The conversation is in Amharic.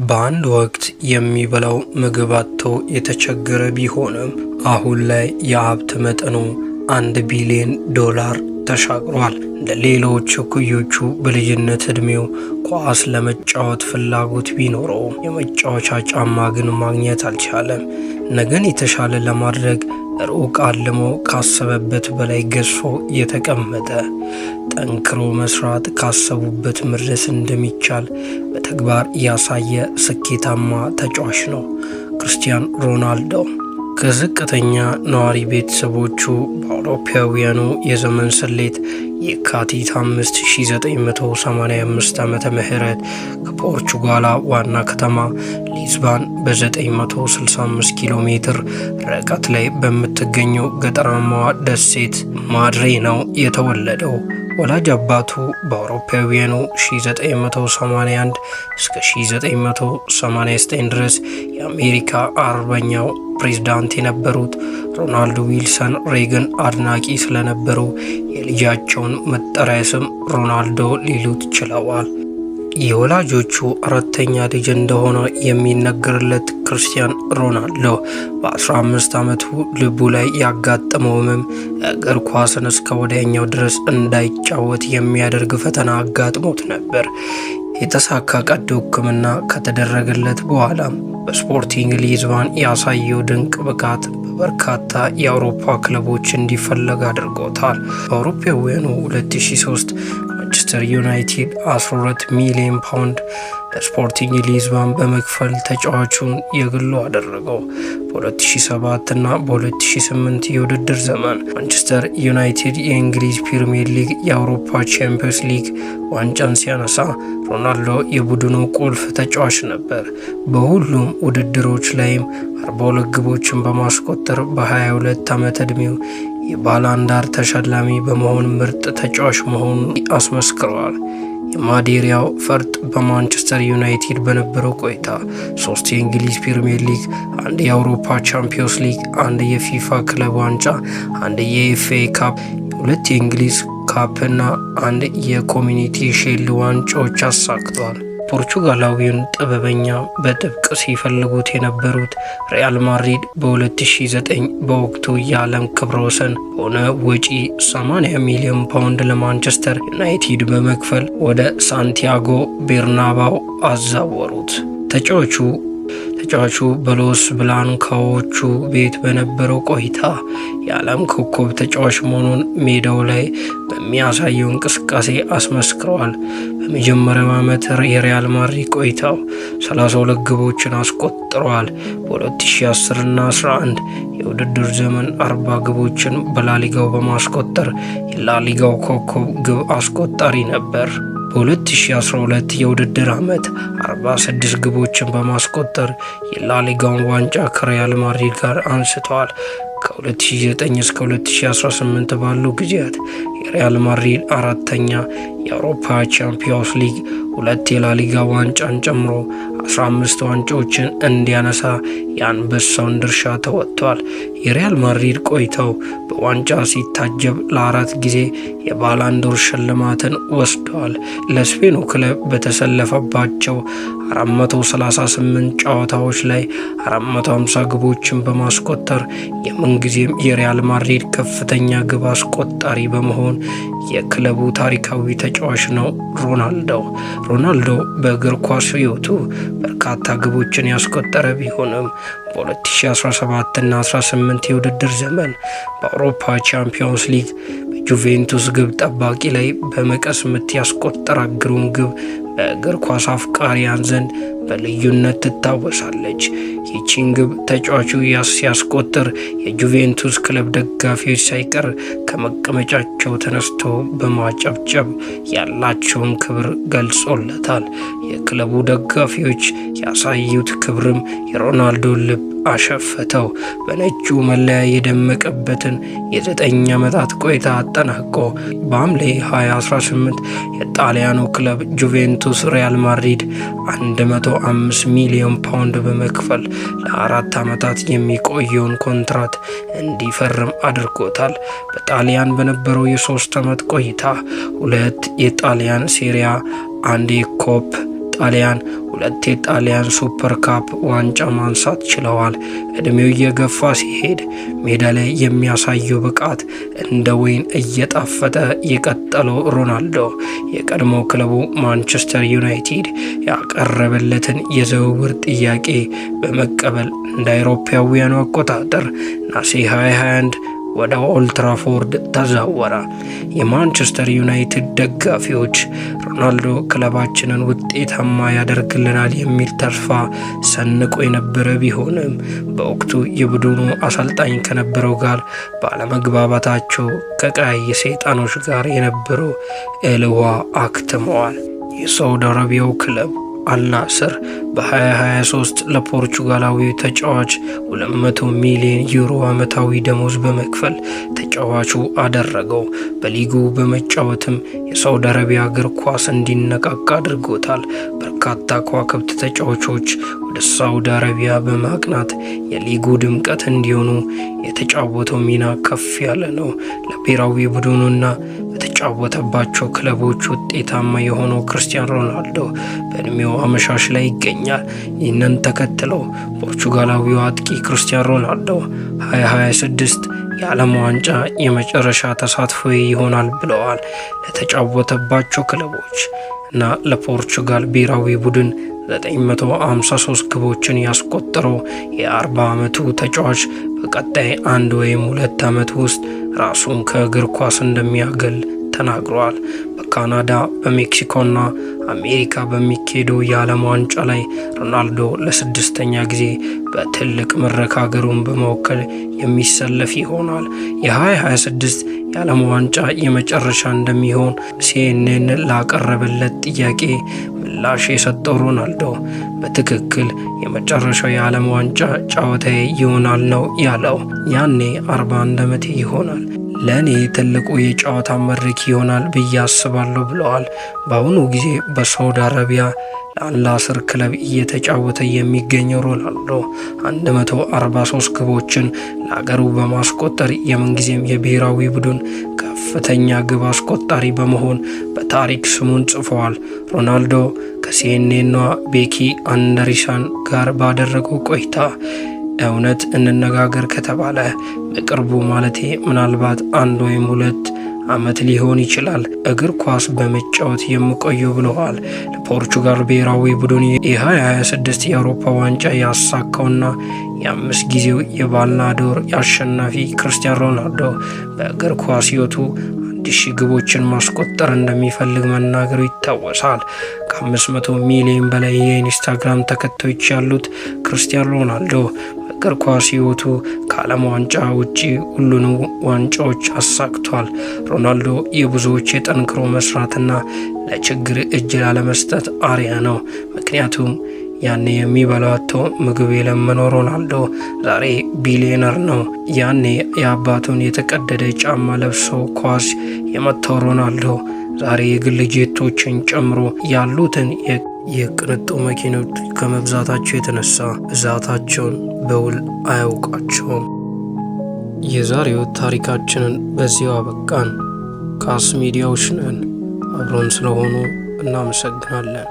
በአንድ ወቅት የሚበላው ምግብ አጥቶ የተቸገረ ቢሆንም አሁን ላይ የሀብት መጠኑ $1 ቢሊዮን ተሻግሯል። እንደ ሌሎች እኩዮቹ በልጅነት ዕድሜው ኳስ ለመጫወት ፍላጎት ቢኖረውም የመጫወቻ ጫማ ግን ማግኘት አልቻለም። ነገን የተሻለ ለማድረግ ሩቅ አልሞ ካሰበበት በላይ ገዝፎ የተቀመጠ፣ ጠንክሮ መስራት ካሰቡበት መድረስ እንደሚቻል በተግባር ያሳየ ስኬታማ ተጫዋች ነው ክርስቲያን ሮናልዶ። ከዝቅተኛ ነዋሪ ቤተሰቦቹ በአውሮፓውያኑ የዘመን ስሌት የካቲት 5 1985 ዓመተ ምህረት ከፖርቹጋል ዋና ከተማ ሊዝባን በ965 ኪሎ ሜትር ርቀት ላይ በምትገኘው ገጠራማዋ ደሴት ማድሬ ነው የተወለደው። ወላጅ አባቱ በአውሮፓውያኑ 1981 እስከ 1989 ድረስ የአሜሪካ አርበኛው ፕሬዝዳንት የነበሩት ሮናልድ ዊልሰን ሬገን አድናቂ ስለነበሩ የልጃቸውን መጠሪያ ስም ሮናልዶ ሊሉት ችለዋል። የወላጆቹ አራተኛ ልጅ እንደሆነ የሚነገርለት ክርስቲያን ሮናልዶ በ15 ዓመቱ ልቡ ላይ ያጋጠመው ሕመም እግር ኳስን እስከ ወዲያኛው ድረስ እንዳይጫወት የሚያደርግ ፈተና አጋጥሞት ነበር። የተሳካ ቀዶ ሕክምና ከተደረገለት በኋላም በስፖርቲንግ ሊዝባን ያሳየው ድንቅ ብቃት በበርካታ የአውሮፓ ክለቦች እንዲፈለግ አድርጎታል። በአውሮፓውያኑ 2003 ማንቸስተር ዩናይትድ 12 ሚሊዮን ፓውንድ ለስፖርቲንግ ሊዝባን በመክፈል ተጫዋቹን የግሉ አደረገው። በ2007 እና በ2008 የውድድር ዘመን ማንቸስተር ዩናይትድ የእንግሊዝ ፕሪሚየር ሊግ፣ የአውሮፓ ቻምፒየንስ ሊግ ዋንጫን ሲያነሳ ሮናልዶ የቡድኑ ቁልፍ ተጫዋች ነበር። በሁሉም ውድድሮች ላይም 42 ግቦችን በማስቆጠር በ22 ዓመት ዕድሜው የባላንዳር ተሸላሚ በመሆን ምርጥ ተጫዋች መሆኑን አስመስክረዋል። የማዴሪያው ፈርጥ በማንቸስተር ዩናይትድ በነበረው ቆይታ 3 የእንግሊዝ ፕሪሚየር ሊግ፣ 1 የአውሮፓ ቻምፒዮንስ ሊግ፣ 1 የፊፋ ክለብ ዋንጫ፣ 1 የኤፍኤ ካፕ፣ 2 የእንግሊዝ ካፕ እና 1 የኮሚኒቲ ሺልድ ዋንጫዎች አሳክቷል። ፖርቹጋላዊውን ጥበበኛ በጥብቅ ሲፈልጉት የነበሩት ሪያል ማድሪድ በ2009 በወቅቱ የዓለም ክብረ ወሰን ሆነ ወጪ 80 ሚሊዮን ፓውንድ ለማንቸስተር ዩናይትድ በመክፈል ወደ ሳንቲያጎ ቤርናባው አዛወሩት። ተጫዋቹ በሎስ ብላንካዎቹ ቤት በነበረው ቆይታ የዓለም ኮከብ ተጫዋች መሆኑን ሜዳው ላይ በሚያሳየው እንቅስቃሴ አስመስክረዋል። በመጀመሪያው ዓመት የሪያል ማድሪድ ቆይታው 32 ግቦችን አስቆጥረዋል። በ2010 እና 11 የውድድር ዘመን 40 ግቦችን በላሊጋው በማስቆጠር የላሊጋው ኮከብ ግብ አስቆጣሪ ነበር። በ2012 የውድድር ዓመት 46 ግቦችን በማስቆጠር የላሊጋውን ዋንጫ ከሪያል ማድሪድ ጋር አንስተዋል። ከ2009 እስከ 2018 ባሉ ጊዜያት የሪያል ማድሪድ 4ኛ የአውሮፓ ቻምፒዮንስ ሊግ 2 የላሊጋ ዋንጫን ጨምሮ 15 ዋንጫዎችን እንዲያነሳ የአንበሳውን ድርሻ ተወጥቷል። የሪያል ማድሪድ ቆይታው በዋንጫ ሲታጀብ ለ4 ጊዜ የባላንዶር ሽልማትን ወስደዋል። ለስፔኑ ክለብ በተሰለፈባቸው 438 ጨዋታዎች ላይ 450 ግቦችን በማስቆጠር የምንጊዜም የሪያል ማድሪድ ከፍተኛ ግብ አስቆጣሪ በመሆን የክለቡ ታሪካዊ ተጫዋች ነው። ሮናልዶ በእግር ኳስ ሕይወቱ በርካታ ግቦችን ያስቆጠረ ቢሆንም በ2017 እና 18 የውድድር ዘመን በአውሮፓ ቻምፒዮንስ ሊግ በጁቬንቱስ ግብ ጠባቂ ላይ በመቀስ ምት ያስቆጠረ ግሩም ግብ በእግር ኳስ አፍቃሪያን ዘንድ በልዩነት ትታወሳለች። ይህችን ግብ ተጫዋቹ ሲያስቆጥር የጁቬንቱስ ክለብ ደጋፊዎች ሳይቀር ከመቀመጫቸው ተነስተው በማጨብጨብ ያላቸውን ክብር ገልጾለታል። የክለቡ ደጋፊዎች ያሳዩት ክብርም የሮናልዶን ልብ አሸፈተው። በነጩ መለያ የደመቀበትን የ9 ዓመታት ቆይታ አጠናቆ በሐምሌ 2018 የጣሊያኑ ክለብ ጁቬንቱስ ሪያል ማድሪድ 105 ሚሊዮን ፓውንድ በመክፈል ለ4 ዓመታት የሚቆየውን ኮንትራት እንዲፈርም አድርጎታል። በጣሊያን በነበረው የ3 ዓመት ቆይታ 2 የጣሊያን ሴሪያ፣ 1 የኮፕ ጣሊያን 2 የጣሊያን ሱፐር ካፕ ዋንጫ ማንሳት ችለዋል። እድሜው እየገፋ ሲሄድ ሜዳ ላይ የሚያሳየው ብቃት እንደ ወይን እየጣፈጠ የቀጠለው ሮናልዶ የቀድሞ ክለቡ ማንቸስተር ዩናይትድ ያቀረበለትን የዝውውር ጥያቄ በመቀበል እንደ አውሮፓውያኑ አቆጣጠር ነሐሴ 2021 ወደ ኦልድ ትራፎርድ ተዛወረ። የማንቸስተር ዩናይትድ ደጋፊዎች ሮናልዶ ክለባችንን ውጤታማ ያደርግልናል የሚል ተስፋ ሰንቆ የነበረ ቢሆንም በወቅቱ የቡድኑ አሰልጣኝ ከነበረው ጋር ባለመግባባታቸው ከቀይ ሰይጣኖች ጋር የነበሩ እልዋ አክትመዋል። የሳውዲ አረቢያው ክለብ አልናስር በ2023 ለፖርቹጋላዊ ተጫዋች 200 ሚሊዮን ዩሮ ዓመታዊ ደሞዝ በመክፈል ተጫዋቹ አደረገው። በሊጉ በመጫወትም የሳውዲ አረቢያ እግር ኳስ እንዲነቃቃ አድርጎታል። በርካታ ከዋክብት ተጫዋቾች ወደ ሳውዲ አረቢያ በማቅናት የሊጉ ድምቀት እንዲሆኑ የተጫወተው ሚና ከፍ ያለ ነው። ለብሔራዊ ቡድኑና በተጫወተባቸው ክለቦች ውጤታማ የሆነው ክርስቲያኖ ሮናልዶ በእድሜው አመሻሽ ላይ ይገኛል። ይህንን ተከትሎ ፖርቹጋላዊው አጥቂ ክርስቲያኖ ሮናልዶ 2026 የዓለም ዋንጫ የመጨረሻ ተሳትፎ ይሆናል ብለዋል። ለተጫወተባቸው ክለቦች እና ለፖርቹጋል ብሔራዊ ቡድን 953 ግቦችን ያስቆጠረው የ40 ዓመቱ ተጫዋች በቀጣይ 1 ወይም 2 ዓመት ውስጥ ራሱን ከእግር ኳስ እንደሚያገል ተናግሯል። በካናዳ በሜክሲኮና አሜሪካ በሚካሄደው የዓለም ዋንጫ ላይ ሮናልዶ ለ6ኛ ጊዜ በትልቅ መድረክ ሀገሩን በመወከል የሚሰለፍ ይሆናል። የ2026 የዓለም ዋንጫ የመጨረሻ እንደሚሆን ሲኤንኤን ላቀረበለት ጥያቄ ምላሽ የሰጠው ሮናልዶ በትክክል የመጨረሻው የዓለም ዋንጫ ጨዋታዬ ይሆናል ነው ያለው። ያኔ 41 ዓመቴ ይሆናል። ለእኔ ትልቁ የጨዋታ መድረክ ይሆናል ብዬ አስባለሁ ብለዋል። በአሁኑ ጊዜ በሳውዲ አረቢያ ለአልናስር ክለብ እየተጫወተ የሚገኘው ሮናልዶ 143 ግቦችን ለአገሩ በማስቆጠር የምንጊዜም የብሔራዊ ቡድን ከፍተኛ ግብ አስቆጣሪ በመሆን በታሪክ ስሙን ጽፈዋል። ሮናልዶ ከሲኤንኤኗ ቤኪ አንደርሰን ጋር ባደረገው ቆይታ እውነት እንነጋገር ከተባለ በቅርቡ ማለቴ ምናልባት 1 ወይም 2 ዓመት ሊሆን ይችላል እግር ኳስ በመጫወት የምቆየው ብለዋል። ለፖርቹጋል ብሔራዊ ቡድን የ2026 የአውሮፓ ዋንጫ ያሳካውና የ5 ጊዜው የባላዶር አሸናፊ ክርስቲያኖ ሮናልዶ በእግር ኳስ ሕይወቱ 1000 ግቦችን ማስቆጠር እንደሚፈልግ መናገሩ ይታወሳል። ከ500 ሚሊዮን በላይ የኢንስታግራም ተከታዮች ያሉት ክርስቲያኖ ሮናልዶ በእግር ኳስ ሕይወቱ ከዓለም ዋንጫ ውጪ ሁሉንም ዋንጫዎች አሳክቷል። ሮናልዶ የብዙዎች የጠንክሮ መስራትና ለችግር እጅ ላለመስጠት አርያ ነው። ምክንያቱም ያኔ የሚበላው አጥቶ ምግብ የለመነው ሮናልዶ ዛሬ ቢሊዮነር ነው። ያኔ የአባቱን የተቀደደ ጫማ ለብሶ ኳስ የመታው ሮናልዶ ዛሬ የግል ጄቶችን ጨምሮ ያሉትን የቅንጡ መኪኖች ከመብዛታቸው የተነሳ ብዛታቸውን በውል አያውቃቸውም። የዛሬው ታሪካችንን በዚያው አበቃን። ካስ ሚዲያዎች ነን። አብሮን ስለሆኑ እናመሰግናለን።